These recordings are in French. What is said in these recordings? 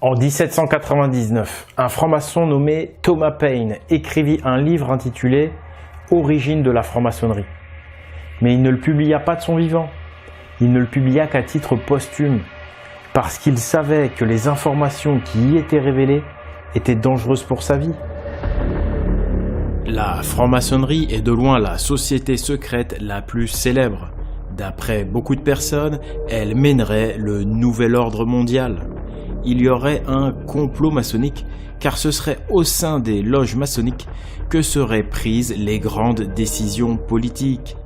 En 1799, un franc-maçon nommé Thomas Paine écrivit un livre intitulé « Origine de la franc-maçonnerie ». Mais il ne le publia pas de son vivant, il ne le publia qu'à titre posthume, parce qu'il savait que les informations qui y étaient révélées étaient dangereuses pour sa vie. La franc-maçonnerie est de loin la société secrète la plus célèbre. D'après beaucoup de personnes, elle mènerait le nouvel ordre mondial. Il y aurait un complot maçonnique, car ce serait au sein des loges maçonniques que seraient prises les grandes décisions politiques.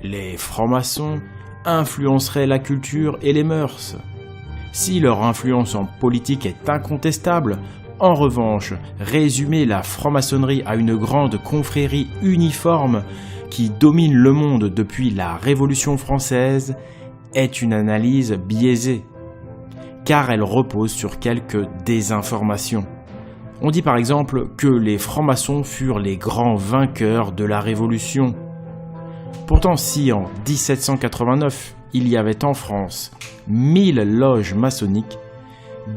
Les francs-maçons influenceraient la culture et les mœurs. Si leur influence en politique est incontestable, en revanche, résumer la franc-maçonnerie à une grande confrérie uniforme qui domine le monde depuis la Révolution française est une analyse biaisée, car elle repose sur quelques désinformations. On dit par exemple que les francs-maçons furent les grands vainqueurs de la Révolution. Pourtant, si en 1789, il y avait en France 1000 loges maçonniques,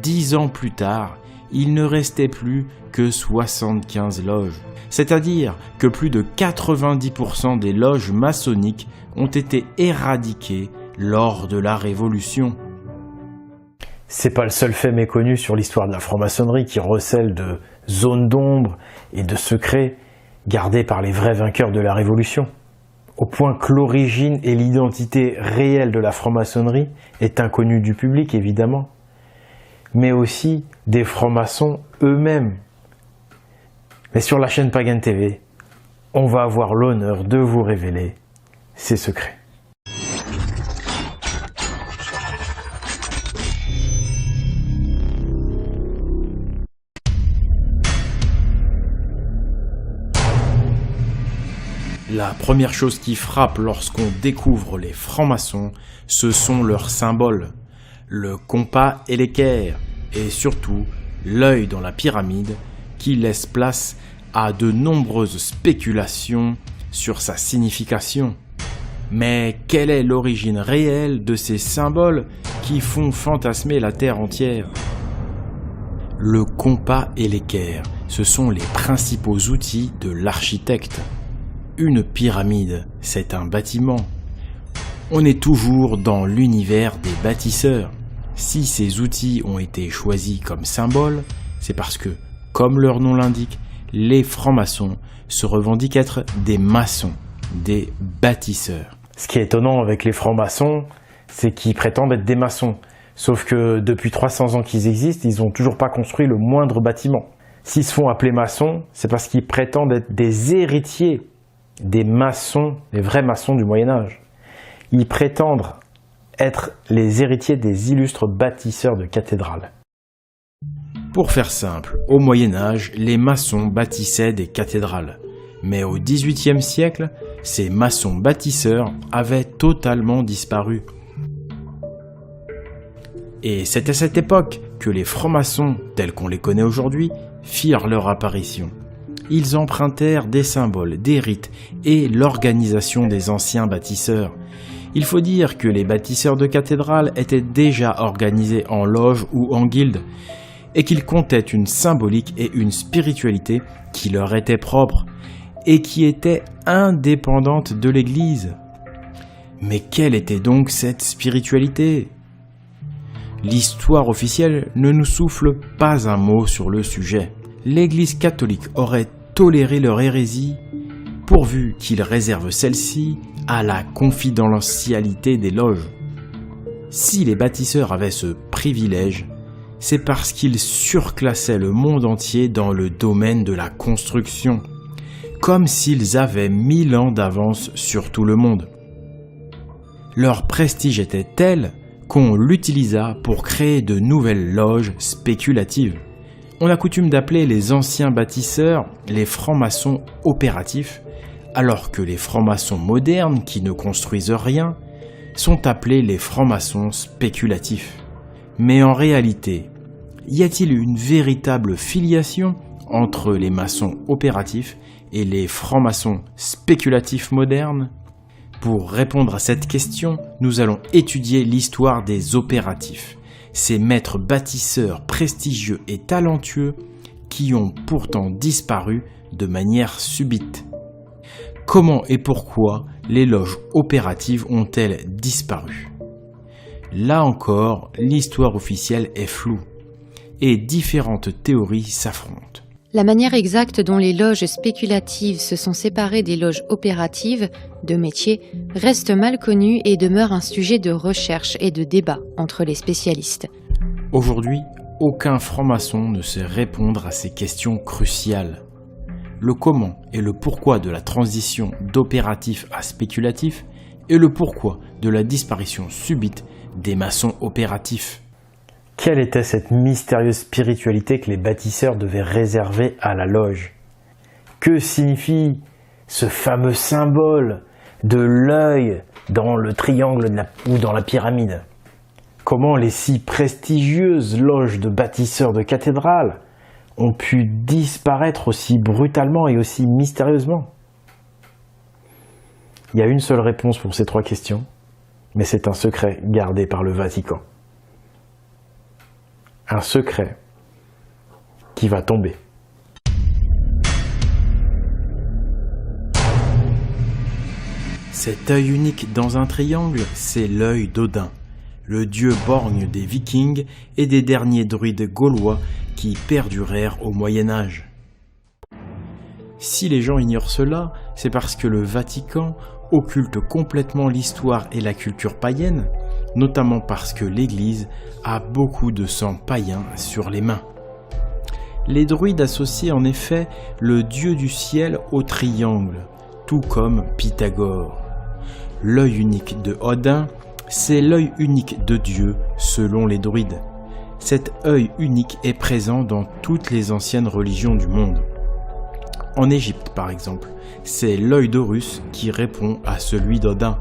10 ans plus tard, il ne restait plus que 75 loges. C'est-à-dire que plus de 90% des loges maçonniques ont été éradiquées lors de la Révolution. C'est pas le seul fait méconnu sur l'histoire de la franc-maçonnerie qui recèle de zones d'ombre et de secrets gardés par les vrais vainqueurs de la Révolution. Au point que l'origine et l'identité réelle de la franc-maçonnerie est inconnue du public, évidemment, mais aussi des francs-maçons eux-mêmes. Mais sur la chaîne Pagan TV, on va avoir l'honneur de vous révéler ces secrets. La première chose qui frappe lorsqu'on découvre les francs-maçons, ce sont leurs symboles, le compas et l'équerre, et surtout l'œil dans la pyramide qui laisse place à de nombreuses spéculations sur sa signification. Mais quelle est l'origine réelle de ces symboles qui font fantasmer la terre entière? Le compas et l'équerre, ce sont les principaux outils de l'architecte. Une pyramide, c'est un bâtiment. On est toujours dans l'univers des bâtisseurs. Si ces outils ont été choisis comme symboles, c'est parce que, comme leur nom l'indique, les francs-maçons se revendiquent être des maçons, des bâtisseurs. Ce qui est étonnant avec les francs-maçons, c'est qu'ils prétendent être des maçons. Sauf que depuis 300 ans qu'ils existent, ils n'ont toujours pas construit le moindre bâtiment. S'ils se font appeler maçons, c'est parce qu'ils prétendent être des héritiers des maçons, les vrais maçons du Moyen-Âge. Ils prétendent être les héritiers des illustres bâtisseurs de cathédrales. Pour faire simple, au Moyen-Âge, les maçons bâtissaient des cathédrales. Mais au XVIIIe siècle, ces maçons bâtisseurs avaient totalement disparu. Et c'est à cette époque que les francs-maçons, tels qu'on les connaît aujourd'hui, firent leur apparition. Ils empruntèrent des symboles, des rites et l'organisation des anciens bâtisseurs. Il faut dire que les bâtisseurs de cathédrales étaient déjà organisés en loges ou en guildes, et qu'ils comptaient une symbolique et une spiritualité qui leur étaient propres et qui étaient indépendantes de l'Église. Mais quelle était donc cette spiritualité ? L'histoire officielle ne nous souffle pas un mot sur le sujet. L'Église catholique aurait toléré leur hérésie pourvu qu'ils réservent celle-ci à la confidentialité des loges. Si les bâtisseurs avaient ce privilège, c'est parce qu'ils surclassaient le monde entier dans le domaine de la construction, comme s'ils avaient 1000 ans d'avance sur tout le monde. Leur prestige était tel qu'on l'utilisa pour créer de nouvelles loges spéculatives. On a coutume d'appeler les anciens bâtisseurs les francs-maçons opératifs, alors que les francs-maçons modernes qui ne construisent rien sont appelés les francs-maçons spéculatifs. Mais en réalité, y a-t-il une véritable filiation entre les maçons opératifs et les francs-maçons spéculatifs modernes? Pour répondre à cette question, nous allons étudier l'histoire des opératifs, ces maîtres bâtisseurs prestigieux et talentueux qui ont pourtant disparu de manière subite. Comment et pourquoi les loges opératives ont-elles disparu? Là encore, l'histoire officielle est floue et différentes théories s'affrontent. La manière exacte dont les loges spéculatives se sont séparées des loges opératives, de métier, reste mal connue et demeure un sujet de recherche et de débat entre les spécialistes. Aujourd'hui, aucun franc-maçon ne sait répondre à ces questions cruciales. Le comment et le pourquoi de la transition d'opératif à spéculatif et le pourquoi de la disparition subite des maçons opératifs. Quelle était cette mystérieuse spiritualité que les bâtisseurs devaient réserver à la loge? Que signifie ce fameux symbole de l'œil dans le triangle ou dans la pyramide? Comment les si prestigieuses loges de bâtisseurs de cathédrales ont pu disparaître aussi brutalement et aussi mystérieusement? Il y a une seule réponse pour ces trois questions, mais c'est un secret gardé par le Vatican. Un secret qui va tomber. Cet œil unique dans un triangle, c'est l'œil d'Odin, le dieu borgne des Vikings et des derniers druides gaulois qui perdurèrent au Moyen-Âge. Si les gens ignorent cela, c'est parce que le Vatican occulte complètement l'histoire et la culture païenne, notamment parce que l'Église a beaucoup de sang païen sur les mains. Les druides associaient en effet le dieu du ciel au triangle, tout comme Pythagore. L'œil unique de Odin, c'est l'œil unique de Dieu selon les druides. Cet œil unique est présent dans toutes les anciennes religions du monde. En Égypte, par exemple, c'est l'œil d'Horus qui répond à celui d'Odin.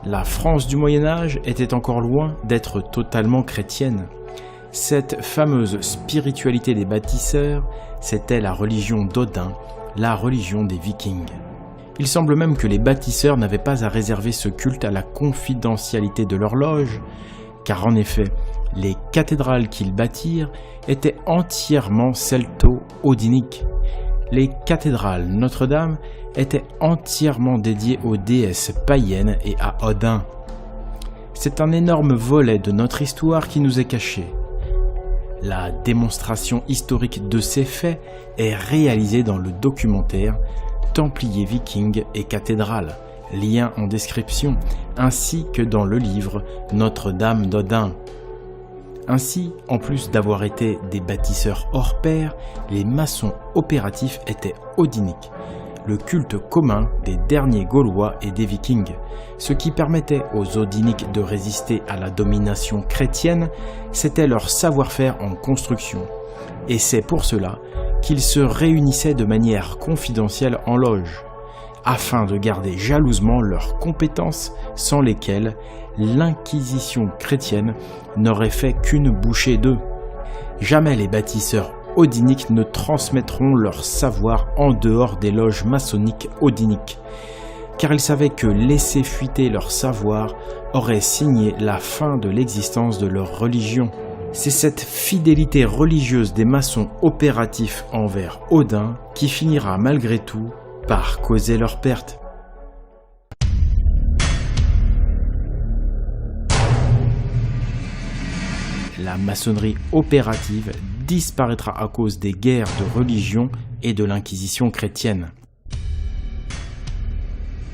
La France du Moyen-Âge était encore loin d'être totalement chrétienne. Cette fameuse spiritualité des bâtisseurs, c'était la religion d'Odin, la religion des Vikings. Il semble même que les bâtisseurs n'avaient pas à réserver ce culte à la confidentialité de leur loge, car en effet, les cathédrales qu'ils bâtirent étaient entièrement celto-odiniques. Les cathédrales Notre-Dame étaient entièrement dédiées aux déesses païennes et à Odin. C'est un énorme volet de notre histoire qui nous est caché. La démonstration historique de ces faits est réalisée dans le documentaire Templiers Vikings et cathédrales, lien en description, ainsi que dans le livre Notre-Dame d'Odin. Ainsi, en plus d'avoir été des bâtisseurs hors pair, les maçons opératifs étaient odiniques, le culte commun des derniers Gaulois et des Vikings. Ce qui permettait aux odiniques de résister à la domination chrétienne, c'était leur savoir-faire en construction. Et c'est pour cela qu'ils se réunissaient de manière confidentielle en loge, afin de garder jalousement leurs compétences sans lesquelles l'inquisition chrétienne n'aurait fait qu'une bouchée d'œufs. Jamais les bâtisseurs odiniques ne transmettront leur savoir en dehors des loges maçonniques odiniques, car ils savaient que laisser fuiter leur savoir aurait signé la fin de l'existence de leur religion. C'est cette fidélité religieuse des maçons opératifs envers Odin qui finira malgré tout par causer leur perte. La maçonnerie opérative disparaîtra à cause des guerres de religion et de l'inquisition chrétienne.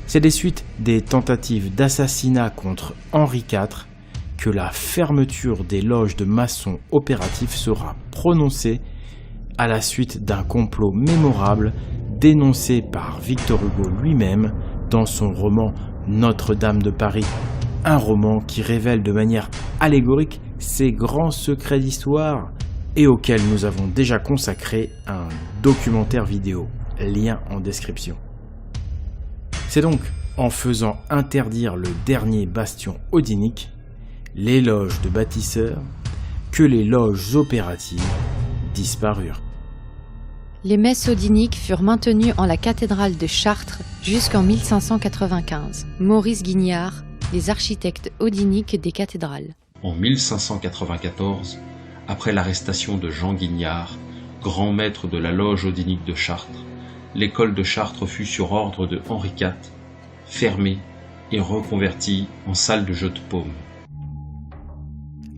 C'est des suites des tentatives d'assassinat contre Henri IV que la fermeture des loges de maçons opératifs sera prononcée à la suite d'un complot mémorable dénoncé par Victor Hugo lui-même dans son roman Notre-Dame de Paris, un roman qui révèle de manière allégorique ces grands secrets d'histoire et auquel nous avons déjà consacré un documentaire vidéo, lien en description. C'est donc en faisant interdire le dernier bastion odinique, les loges de bâtisseurs, que les loges opératives disparurent. Les messes odiniques furent maintenues en la cathédrale de Chartres jusqu'en 1595. Maurice Guignard, les architectes odiniques des cathédrales. En 1594, après l'arrestation de Jean Guignard, grand maître de la loge odinique de Chartres, l'école de Chartres fut sur ordre de Henri IV fermée et reconvertie en salle de jeu de paume.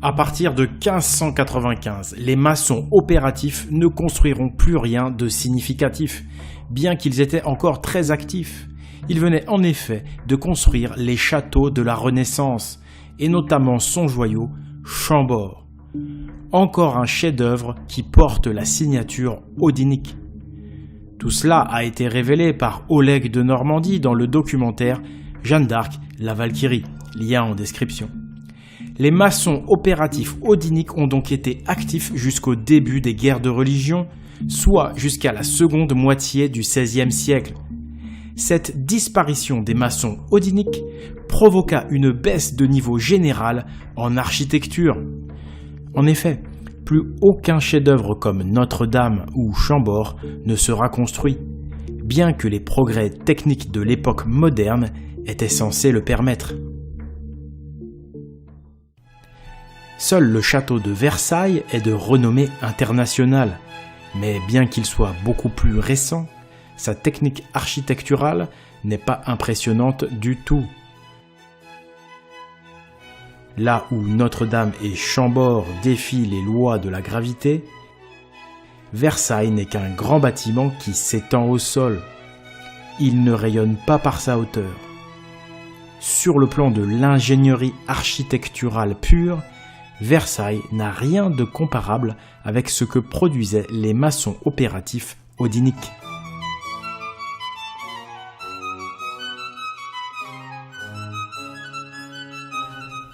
À partir de 1595, les maçons opératifs ne construiront plus rien de significatif, bien qu'ils étaient encore très actifs. Ils venaient en effet de construire les châteaux de la Renaissance, et notamment son joyau, Chambord. Encore un chef-d'œuvre qui porte la signature odinique. Tout cela a été révélé par Oleg de Normandie dans le documentaire Jeanne d'Arc, la Valkyrie, lien en description. Les maçons opératifs odiniques ont donc été actifs jusqu'au début des guerres de religion, soit jusqu'à la seconde moitié du XVIe siècle. Cette disparition des maçons odiniques provoqua une baisse de niveau général en architecture. En effet, plus aucun chef-d'œuvre comme Notre-Dame ou Chambord ne sera construit, bien que les progrès techniques de l'époque moderne étaient censés le permettre. Seul le château de Versailles est de renommée internationale, mais bien qu'il soit beaucoup plus récent, sa technique architecturale n'est pas impressionnante du tout. Là où Notre-Dame et Chambord défient les lois de la gravité, Versailles n'est qu'un grand bâtiment qui s'étend au sol. Il ne rayonne pas par sa hauteur. Sur le plan de l'ingénierie architecturale pure, Versailles n'a rien de comparable avec ce que produisaient les maçons opératifs odiniques.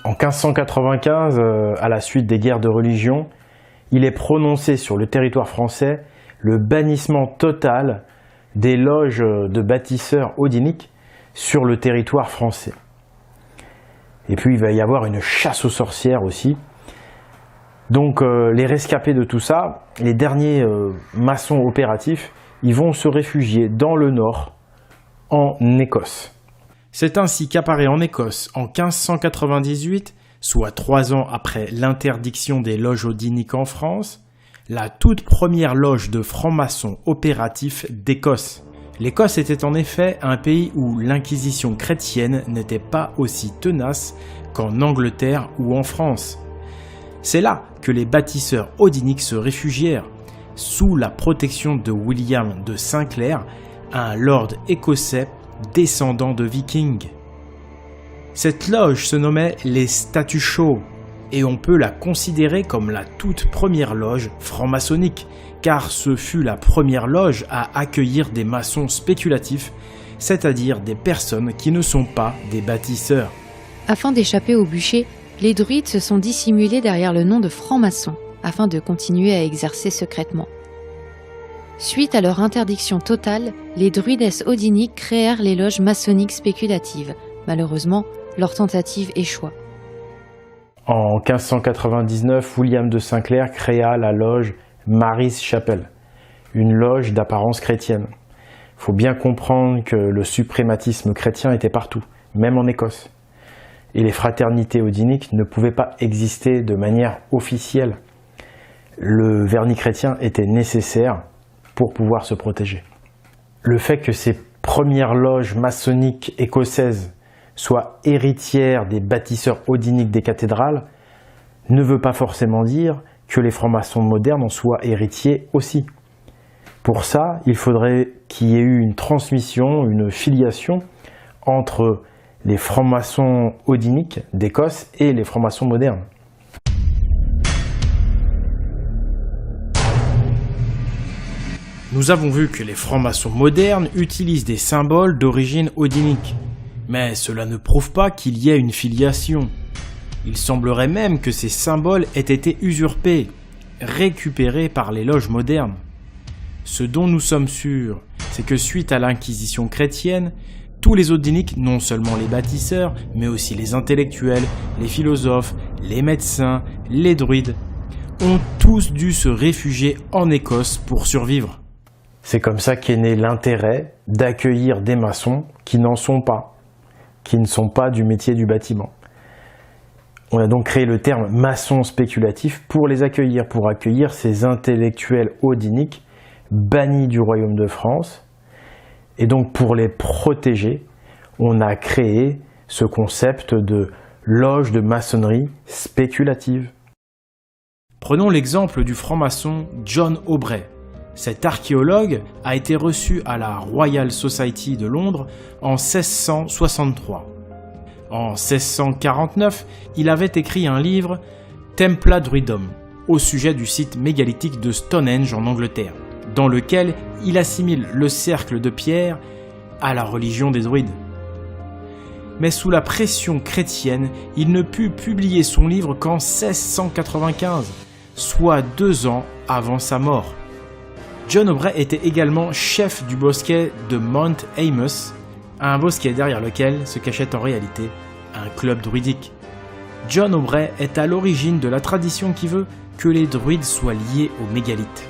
En 1595, à la suite des guerres de religion, il est prononcé sur le territoire français le bannissement total des loges de bâtisseurs odiniques sur le territoire français. Et puis il va y avoir une chasse aux sorcières aussi. Donc les rescapés de tout ça, les derniers maçons opératifs, ils vont se réfugier dans le nord, en Écosse. C'est ainsi qu'apparaît en Écosse, en 1598, soit 3 ans après l'interdiction des loges odiniques en France, la toute première loge de francs-maçons opératifs d'Écosse. L'Écosse était en effet un pays où l'inquisition chrétienne n'était pas aussi tenace qu'en Angleterre ou en France. C'est là que les bâtisseurs odiniques se réfugièrent, sous la protection de William de Sinclair, un lord écossais descendant de vikings. Cette loge se nommait les Statu Chauds, et on peut la considérer comme la toute première loge franc-maçonnique, car ce fut la première loge à accueillir des maçons spéculatifs, c'est-à-dire des personnes qui ne sont pas des bâtisseurs. Afin d'échapper au bûcher, les druides se sont dissimulés derrière le nom de francs-maçons, afin de continuer à exercer secrètement. Suite à leur interdiction totale, les druides odiniques créèrent les loges maçonniques spéculatives. Malheureusement, leur tentative échoua. En 1599, William de Sinclair créa la loge Mary's Chapel, une loge d'apparence chrétienne. Il faut bien comprendre que le suprématisme chrétien était partout, même en Écosse. Et les fraternités odiniques ne pouvaient pas exister de manière officielle. Le vernis chrétien était nécessaire pour pouvoir se protéger. Le fait que ces premières loges maçonniques écossaises soient héritières des bâtisseurs odiniques des cathédrales ne veut pas forcément dire que les francs-maçons modernes en soient héritiers aussi. Pour ça, il faudrait qu'il y ait eu une transmission, une filiation entre les francs-maçons odiniques d'Écosse et les francs-maçons modernes. Nous avons vu que les francs-maçons modernes utilisent des symboles d'origine odinique. Mais cela ne prouve pas qu'il y ait une filiation. Il semblerait même que ces symboles aient été usurpés, récupérés par les loges modernes. Ce dont nous sommes sûrs, c'est que suite à l'inquisition chrétienne, tous les odiniques, non seulement les bâtisseurs, mais aussi les intellectuels, les philosophes, les médecins, les druides, ont tous dû se réfugier en Écosse pour survivre. C'est comme ça qu'est né l'intérêt d'accueillir des maçons qui n'en sont pas. qui ne sont pas du métier du bâtiment. On a donc créé le terme maçon spéculatif pour les accueillir, pour accueillir ces intellectuels odiniques bannis du royaume de France. Et donc pour les protéger, on a créé ce concept de loge de maçonnerie spéculative. Prenons l'exemple du franc-maçon John Aubrey. Cet archéologue a été reçu à la Royal Society de Londres en 1663. En 1649, il avait écrit un livre, Templa Druidum, au sujet du site mégalithique de Stonehenge en Angleterre, dans lequel il assimile le cercle de pierre à la religion des druides. Mais sous la pression chrétienne, il ne put publier son livre qu'en 1695, soit 2 ans avant sa mort. John Aubrey était également chef du bosquet de Mount Amos, un bosquet derrière lequel se cachait en réalité un club druidique. John Aubrey est à l'origine de la tradition qui veut que les druides soient liés aux mégalithes.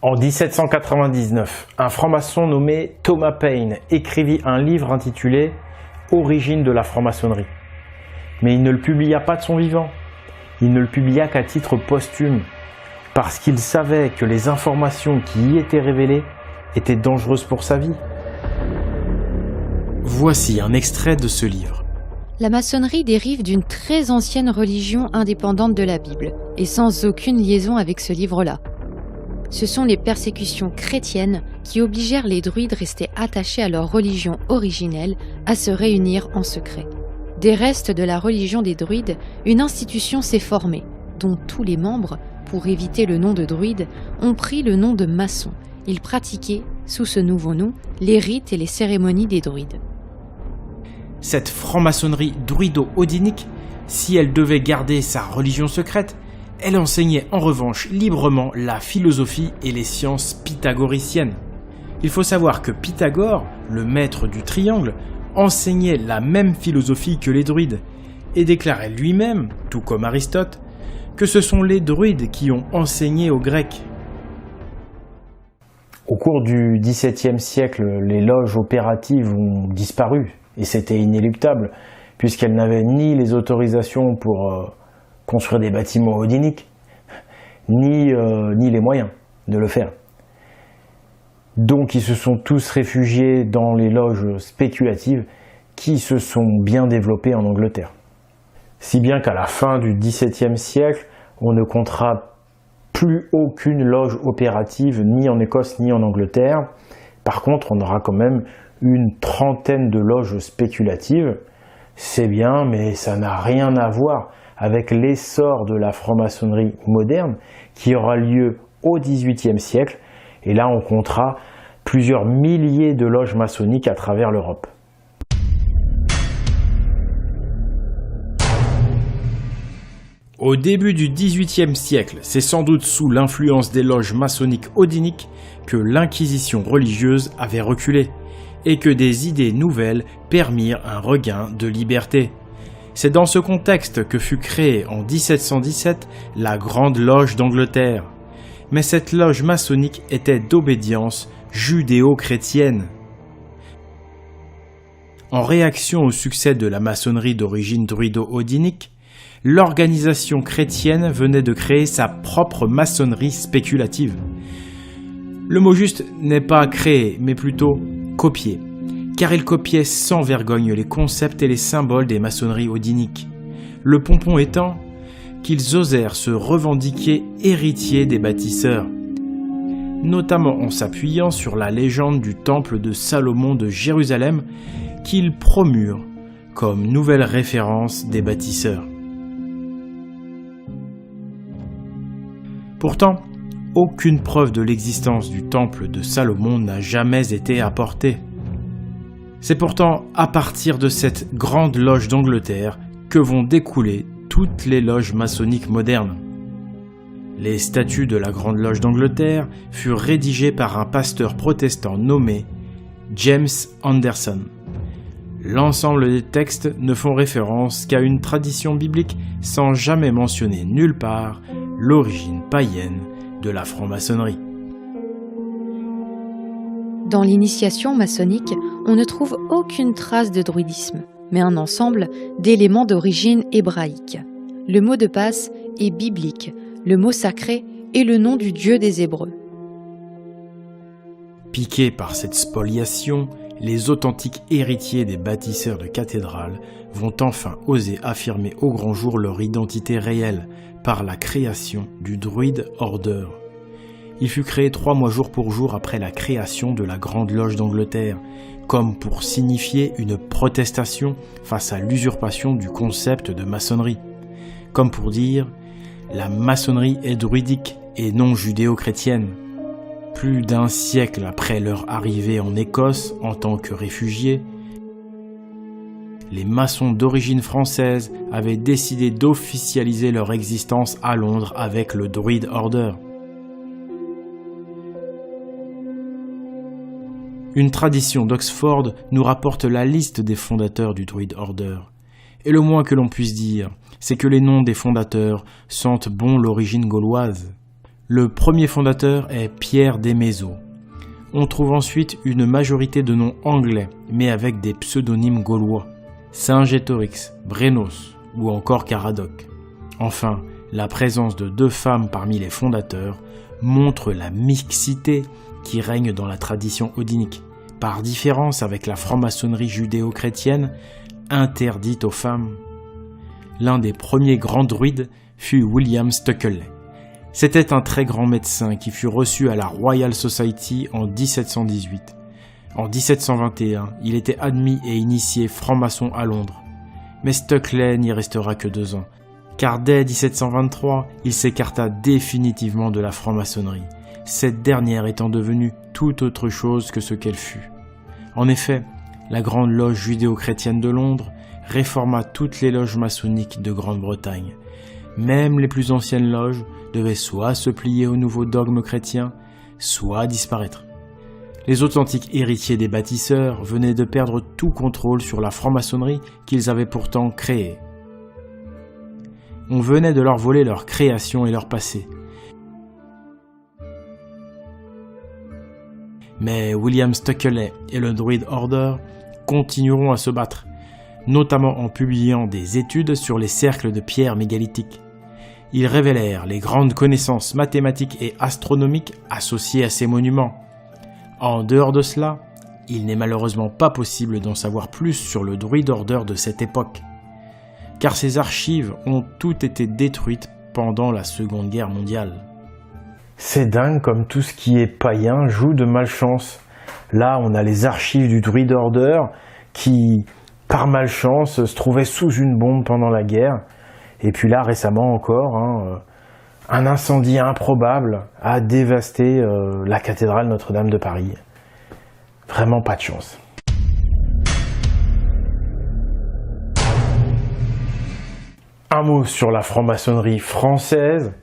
En 1799, un franc-maçon nommé Thomas Paine écrivit un livre intitulé « Origine de la franc-maçonnerie ». Mais il ne le publia pas de son vivant, il ne le publia qu'à titre posthume, parce qu'il savait que les informations qui y étaient révélées étaient dangereuses pour sa vie. Voici un extrait de ce livre. La maçonnerie dérive d'une très ancienne religion indépendante de la Bible et sans aucune liaison avec ce livre-là. Ce sont les persécutions chrétiennes qui obligèrent les druides restés attachés à leur religion originelle à se réunir en secret. Des restes de la religion des druides, une institution s'est formée, dont tous les membres, pour éviter le nom de druide, ont pris le nom de maçons. Ils pratiquaient, sous ce nouveau nom, les rites et les cérémonies des druides. Cette franc-maçonnerie druido-odinique, si elle devait garder sa religion secrète, elle enseignait en revanche librement la philosophie et les sciences pythagoriciennes. Il faut savoir que Pythagore, le maître du triangle, enseignait la même philosophie que les druides et déclarait lui-même, tout comme Aristote, que ce sont les druides qui ont enseigné aux Grecs. Au cours du XVIIe siècle, les loges opératives ont disparu et c'était inéluctable puisqu'elles n'avaient ni les autorisations pour construire des bâtiments odiniques, ni les moyens de le faire. Donc ils se sont tous réfugiés dans les loges spéculatives qui se sont bien développées en Angleterre. Si bien qu'à la fin du XVIIe siècle, on ne comptera plus aucune loge opérative ni en Écosse ni en Angleterre. Par contre, on aura quand même une trentaine de loges spéculatives. C'est bien, mais ça n'a rien à voir avec l'essor de la franc-maçonnerie moderne qui aura lieu au XVIIIe siècle. Et là, on comptera plusieurs milliers de loges maçonniques à travers l'Europe. Au début du XVIIIe siècle, c'est sans doute sous l'influence des loges maçonniques odiniques que l'inquisition religieuse avait reculé et que des idées nouvelles permirent un regain de liberté. C'est dans ce contexte que fut créée en 1717 la Grande Loge d'Angleterre. Mais cette loge maçonnique était d'obédience judéo-chrétienne. En réaction au succès de la maçonnerie d'origine druido-odinique, l'organisation chrétienne venait de créer sa propre maçonnerie spéculative. Le mot juste n'est pas créer, mais plutôt copier, car il copiait sans vergogne les concepts et les symboles des maçonneries odiniques. Le pompon étant qu'ils osèrent se revendiquer héritiers des bâtisseurs, notamment en s'appuyant sur la légende du temple de Salomon de Jérusalem qu'ils promurent comme nouvelle référence des bâtisseurs. Pourtant, aucune preuve de l'existence du temple de Salomon n'a jamais été apportée. C'est pourtant à partir de cette grande loge d'Angleterre que vont découler toutes les loges maçonniques modernes. Les statuts de la Grande Loge d'Angleterre furent rédigés par un pasteur protestant nommé James Anderson. L'ensemble des textes ne font référence qu'à une tradition biblique sans jamais mentionner nulle part l'origine païenne de la franc-maçonnerie. Dans l'initiation maçonnique, on ne trouve aucune trace de druidisme, mais un ensemble d'éléments d'origine hébraïque. Le mot de passe est biblique, le mot sacré est le nom du Dieu des Hébreux. Piqués par cette spoliation, les authentiques héritiers des bâtisseurs de cathédrales vont enfin oser affirmer au grand jour leur identité réelle par la création du Druid Order. Il fut créé 3 mois jour pour jour après la création de la Grande Loge d'Angleterre, comme pour signifier une protestation face à l'usurpation du concept de maçonnerie. Comme pour dire « la maçonnerie est druidique et non judéo-chrétienne ». Plus d'1 siècle après leur arrivée en Écosse en tant que réfugiés, les maçons d'origine française avaient décidé d'officialiser leur existence à Londres avec le Druid Order. Une tradition d'Oxford nous rapporte la liste des fondateurs du Druid Order. Et le moins que l'on puisse dire, c'est que les noms des fondateurs sentent bon l'origine gauloise. Le premier fondateur est Pierre des Mézeaux. On trouve ensuite une majorité de noms anglais, mais avec des pseudonymes gaulois. Saint-Gétorix, Brennos ou encore Caradoc. Enfin, la présence de 2 femmes parmi les fondateurs montre la mixité qui règne dans la tradition odinique, par différence avec la franc-maçonnerie judéo-chrétienne interdite aux femmes. L'un des premiers grands druides fut William Stukeley. C'était un très grand médecin qui fut reçu à la Royal Society en 1718. En 1721, il était admis et initié franc-maçon à Londres. Mais Stukeley n'y restera que 2 ans, car dès 1723, il s'écarta définitivement de la franc-maçonnerie, cette dernière étant devenue tout autre chose que ce qu'elle fut. En effet, la Grande Loge judéo-chrétienne de Londres réforma toutes les loges maçonniques de Grande-Bretagne. Même les plus anciennes loges devaient soit se plier aux nouveaux dogmes chrétiens, soit disparaître. Les authentiques héritiers des bâtisseurs venaient de perdre tout contrôle sur la franc-maçonnerie qu'ils avaient pourtant créée. On venait de leur voler leur création et leur passé. Mais William Stukeley et le Druid Order continueront à se battre, notamment en publiant des études sur les cercles de pierre mégalithiques. Ils révélèrent les grandes connaissances mathématiques et astronomiques associées à ces monuments. En dehors de cela, il n'est malheureusement pas possible d'en savoir plus sur le Druid Order de cette époque, car ces archives ont toutes été détruites pendant la Seconde Guerre mondiale. C'est dingue comme tout ce qui est païen joue de malchance. Là, on a les archives du Druid Order qui, par malchance, se trouvaient sous une bombe pendant la guerre. Et puis là, récemment encore, un incendie improbable a dévasté la cathédrale Notre-Dame de Paris. Vraiment pas de chance. Un mot sur la franc-maçonnerie française.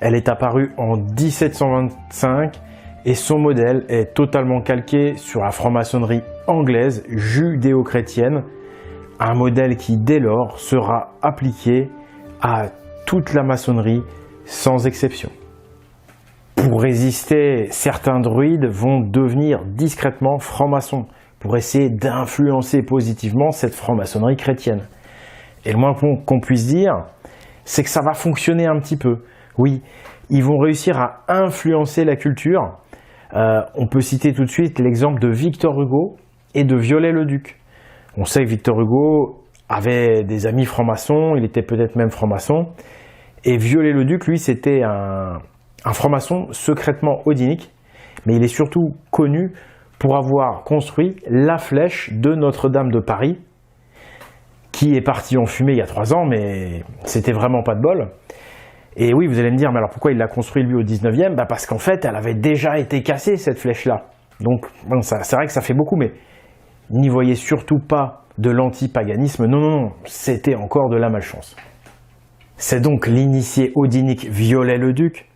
Elle est apparue en 1725 et son modèle est totalement calqué sur la franc-maçonnerie anglaise judéo-chrétienne. Un modèle qui, dès lors, sera appliqué à toute la maçonnerie sans exception. Pour résister, certains druides vont devenir discrètement francs-maçons pour essayer d'influencer positivement cette franc-maçonnerie chrétienne. Et le moins qu'on puisse dire, c'est que ça va fonctionner un petit peu. Oui, ils vont réussir à influencer la culture. On peut citer tout de suite l'exemple de Victor Hugo et de Viollet-le-Duc. On sait que Victor Hugo avait des amis francs-maçons, il était peut-être même franc-maçon. Et Viollet-le-Duc, lui, c'était un franc-maçon secrètement odinique, mais il est surtout connu pour avoir construit la flèche de Notre-Dame de Paris, qui est partie en fumée il y a 3 ans, mais c'était vraiment pas de bol. Et oui, vous allez me dire, mais alors pourquoi il l'a construit lui au 19e ? Parce qu'en fait, elle avait déjà été cassée, cette flèche-là. Donc, bon, c'est vrai que ça fait beaucoup, mais n'y voyez surtout pas de l'anti-paganisme. Non, non, non, c'était encore de la malchance. C'est donc l'initié odinique Viollet-le-Duc,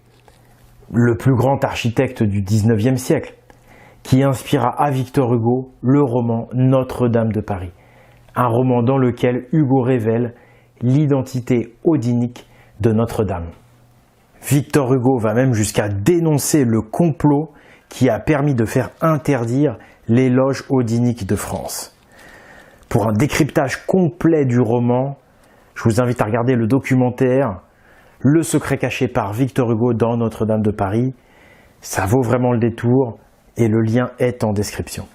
le plus grand architecte du 19e siècle, qui inspira à Victor Hugo le roman Notre-Dame de Paris. Un roman dans lequel Hugo révèle l'identité odinique de Notre-Dame. Victor Hugo va même jusqu'à dénoncer le complot qui a permis de faire interdire les loges odiniques de France. Pour un décryptage complet du roman, je vous invite à regarder le documentaire « Le secret caché » par Victor Hugo dans Notre-Dame de Paris. Ça vaut vraiment le détour et le lien est en description.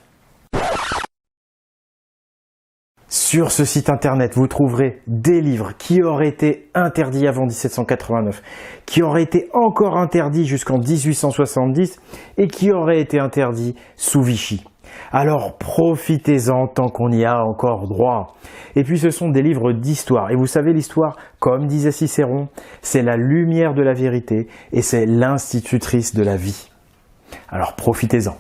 Sur ce site internet, vous trouverez des livres qui auraient été interdits avant 1789, qui auraient été encore interdits jusqu'en 1870 et qui auraient été interdits sous Vichy. Alors profitez-en tant qu'on y a encore droit. Et puis ce sont des livres d'histoire. Et vous savez, l'histoire, comme disait Cicéron, c'est la lumière de la vérité et c'est l'institutrice de la vie. Alors profitez-en.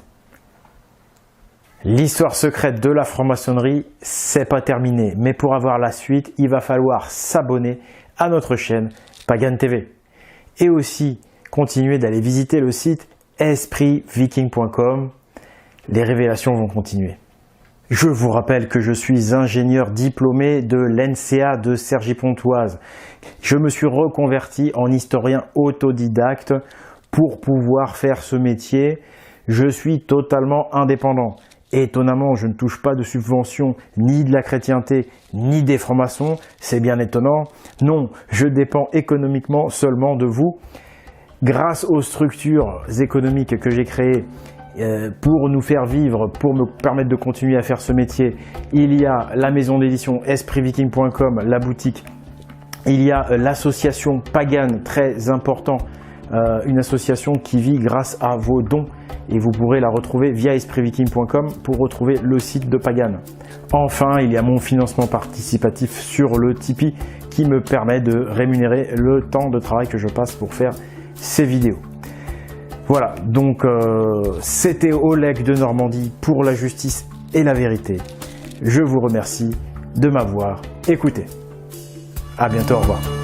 L'histoire secrète de la franc-maçonnerie, c'est pas terminé. Mais pour avoir la suite, il va falloir s'abonner à notre chaîne Pagan TV. Et aussi continuer d'aller visiter le site espritviking.com. Les révélations vont continuer. Je vous rappelle que je suis ingénieur diplômé de l'NCA de Cergy-Pontoise. Je me suis reconverti en historien autodidacte pour pouvoir faire ce métier. Je suis totalement indépendant. Étonnamment, je ne touche pas de subventions ni de la chrétienté, ni des francs-maçons. C'est bien étonnant. Non, je dépends économiquement seulement de vous. Grâce aux structures économiques que j'ai créées pour nous faire vivre, pour me permettre de continuer à faire ce métier, il y a la maison d'édition espritviking.com, la boutique. Il y a l'association Pagan, très important, une association qui vit grâce à vos dons. Et vous pourrez la retrouver via espritviking.com pour retrouver le site de Pagan. Enfin, il y a mon financement participatif sur le Tipeee qui me permet de rémunérer le temps de travail que je passe pour faire ces vidéos. Voilà, donc c'était Oleg de Normandie pour la justice et la vérité. Je vous remercie de m'avoir écouté. À bientôt, au revoir.